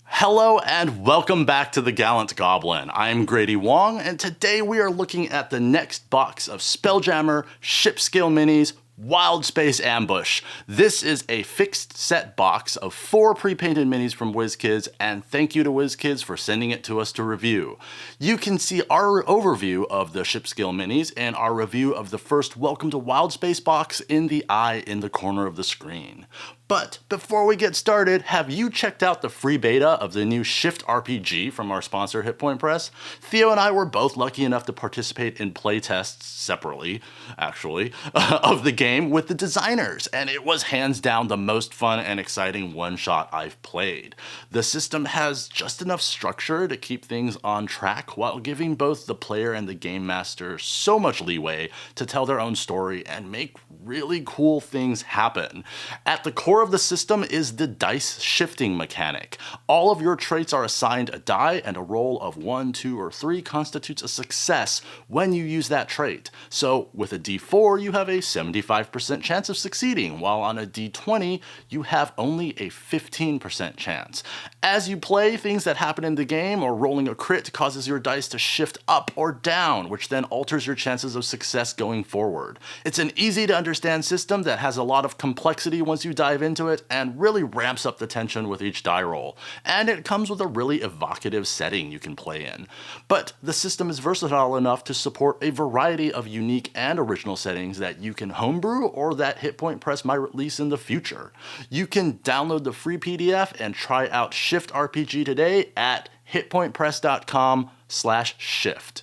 Hello and welcome back to the Gallant Goblin. I'm Grady Wong, and today we are looking at the next box of Spelljammer Ship Scale Minis Wildspace Ambush. This is a fixed set box of 4 pre-painted minis from WizKids, and thank you to WizKids for sending it to us to review. You can see our overview of the ship scale minis and our review of the first Welcome to Wildspace box in the eye in the corner of the screen. But before we get started, have you checked out the free beta of the new Shift RPG from our sponsor Hitpoint Press? Theo and I were both lucky enough to participate in playtests separately, actually, of the game with the designers, and it was hands down the most fun and exciting one-shot I've played. The system has just enough structure to keep things on track while giving both the player and the game master so much leeway to tell their own story and make really cool things happen. At the core of the system is the dice shifting mechanic. All of your traits are assigned a die, and a roll of 1, 2, or 3 constitutes a success when you use that trait. So with a d4 you have a 75% chance of succeeding, while on a d20 you have only a 15% chance. As you play, things that happen in the game or rolling a crit causes your dice to shift up or down, which then alters your chances of success going forward. It's an easy to understand system that has a lot of complexity once you dive into it, and really ramps up the tension with each die roll. And it comes with a really evocative setting you can play in. But the system is versatile enough to support a variety of unique and original settings that you can homebrew or that Hitpoint Press might release in the future. You can download the free PDF and try out Shift RPG today at hitpointpress.com/shift.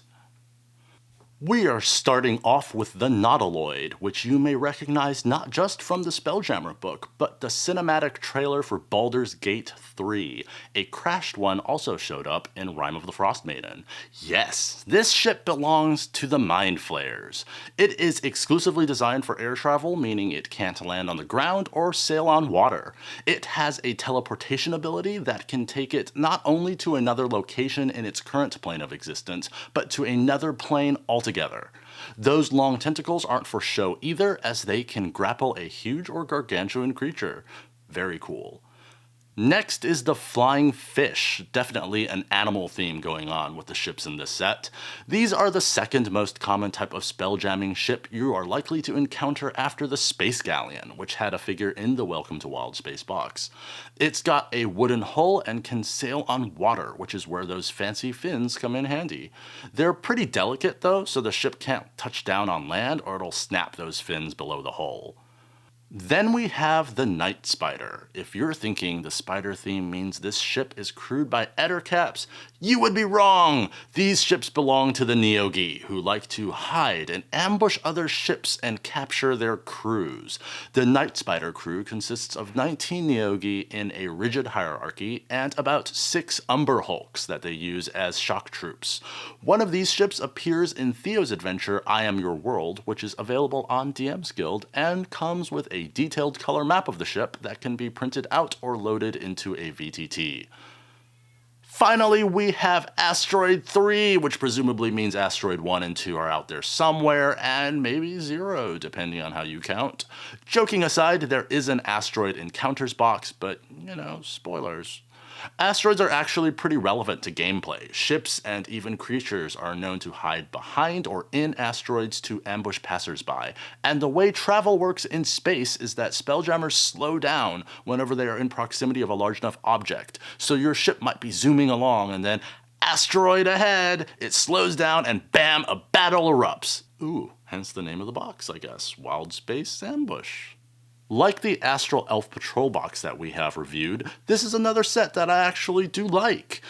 We are starting off with the Nautiloid, which you may recognize not just from the Spelljammer book, but the cinematic trailer for Baldur's Gate 3. A crashed one also showed up in Rime of the Frost Maiden. Yes, this ship belongs to the Mind Flayers. It is exclusively designed for air travel, meaning it can't land on the ground or sail on water. It has a teleportation ability that can take it not only to another location in its current plane of existence, but to another plane altogether. Those long tentacles aren't for show either, as they can grapple a huge or gargantuan creature. Very cool. Next is the Flying Fish, definitely an animal theme going on with the ships in this set. These are the second most common type of spelljamming ship you are likely to encounter after the Space Galleon, which had a figure in the Welcome to Wildspace box. It's got a wooden hull and can sail on water, which is where those fancy fins come in handy. They're pretty delicate though, so the ship can't touch down on land or it'll snap those fins below the hull. Then we have the Nightspider. If you're thinking the spider theme means this ship is crewed by ettercaps, you would be wrong! These ships belong to the Neogi, who like to hide and ambush other ships and capture their crews. The Nightspider crew consists of 19 Neogi in a rigid hierarchy and about 6 Umber Hulks that they use as shock troops. One of these ships appears in Theo's adventure I Am Your World, which is available on DM's Guild and comes with a detailed color map of the ship that can be printed out or loaded into a VTT. Finally, we have Asteroid 3, which presumably means Asteroid 1 and 2 are out there somewhere, and maybe 0, depending on how you count. Joking aside, there is an Asteroid Encounters box, but, spoilers. Asteroids are actually pretty relevant to gameplay. Ships and even creatures are known to hide behind or in asteroids to ambush passersby, and the way travel works in space is that spelljammers slow down whenever they are in proximity of a large enough object. So your ship might be zooming along and then, asteroid ahead, it slows down and bam, a battle erupts. Ooh, hence the name of the box, I guess, Wildspace Ambush. Like the Astral Elf Patrol box that we have reviewed, this is another set that I actually do like.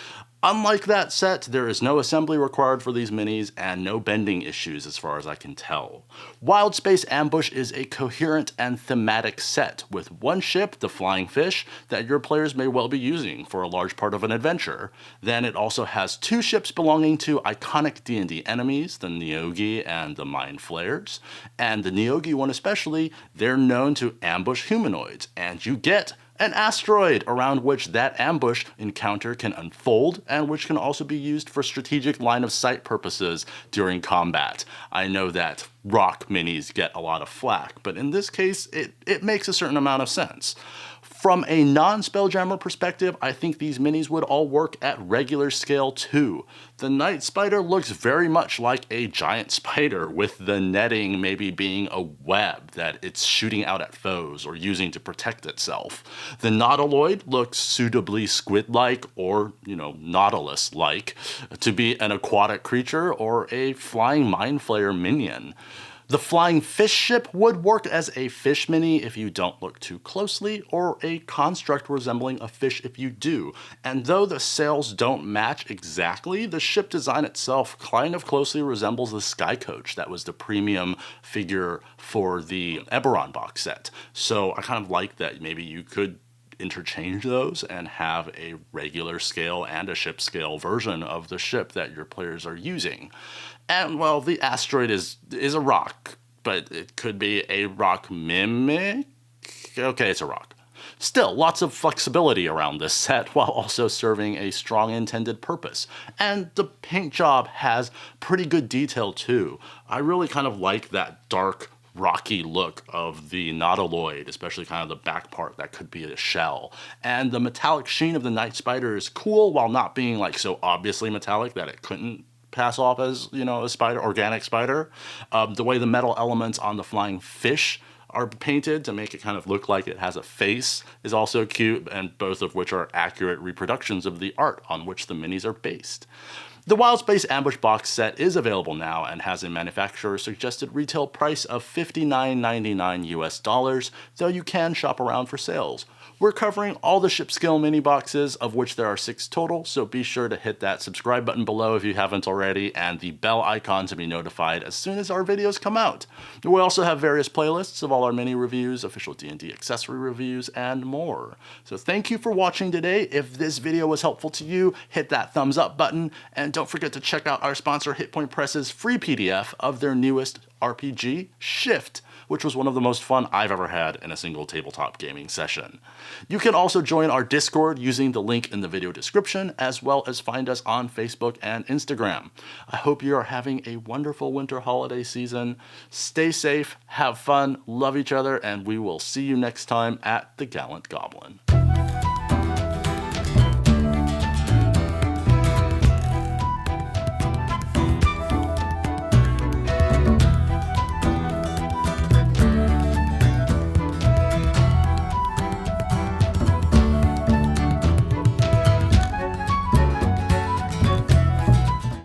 Unlike that set, there is no assembly required for these minis and no bending issues as far as I can tell. Wildspace Ambush is a coherent and thematic set with one ship, the Flying Fish, that your players may well be using for a large part of an adventure. Then it also has 2 ships belonging to iconic D&D enemies, the Neogi and the Mind Flayers. And the Neogi one especially, they're known to ambush humanoids, and you get an asteroid around which that ambush encounter can unfold and which can also be used for strategic line of sight purposes during combat. I know that rock minis get a lot of flack, but in this case, it makes a certain amount of sense. From a non-Spelljammer perspective, I think these minis would all work at regular scale too. The Nightspider looks very much like a giant spider, with the netting maybe being a web that it's shooting out at foes or using to protect itself. The Nautiloid looks suitably squid-like or, nautilus-like to be an aquatic creature or a flying mind flayer minion. The flying fish ship would work as a fish mini if you don't look too closely, or a construct resembling a fish if you do. And though the sails don't match exactly, the ship design itself kind of closely resembles the Sky Coach that was the premium figure for the Eberron box set. So I kind of like that maybe you could interchange those and have a regular scale and a ship scale version of the ship that your players are using. And well, the Asteroid is a rock, but it could be a rock mimic? Okay, it's a rock. Still, lots of flexibility around this set while also serving a strong intended purpose. And the paint job has pretty good detail too. I really kind of like that dark, rocky look of the Nautiloid, especially kind of the back part that could be a shell. And the metallic sheen of the Nightspider is cool while not being like so obviously metallic that it couldn't pass off as, a spider, organic spider. The way the metal elements on the flying fish are painted to make it kind of look like it has a face is also cute, and both of which are accurate reproductions of the art on which the minis are based. The Wildspace Ambush box set is available now and has a manufacturer suggested retail price of $59.99 US, though you can shop around for sales. We're covering all the ship scale mini boxes, of which there are 6 total, so be sure to hit that subscribe button below if you haven't already, and the bell icon to be notified as soon as our videos come out. We also have various playlists of all our mini reviews, official D&D accessory reviews, and more. So thank you for watching today. If this video was helpful to you, hit that thumbs up button, and don't forget to check out our sponsor Hitpoint Press's free PDF of their newest RPG, Shift, which was one of the most fun I've ever had in a single tabletop gaming session. You can also join our Discord using the link in the video description, as well as find us on Facebook and Instagram. I hope you are having a wonderful winter holiday season. Stay safe, have fun, love each other, and we will see you next time at the Gallant Goblin.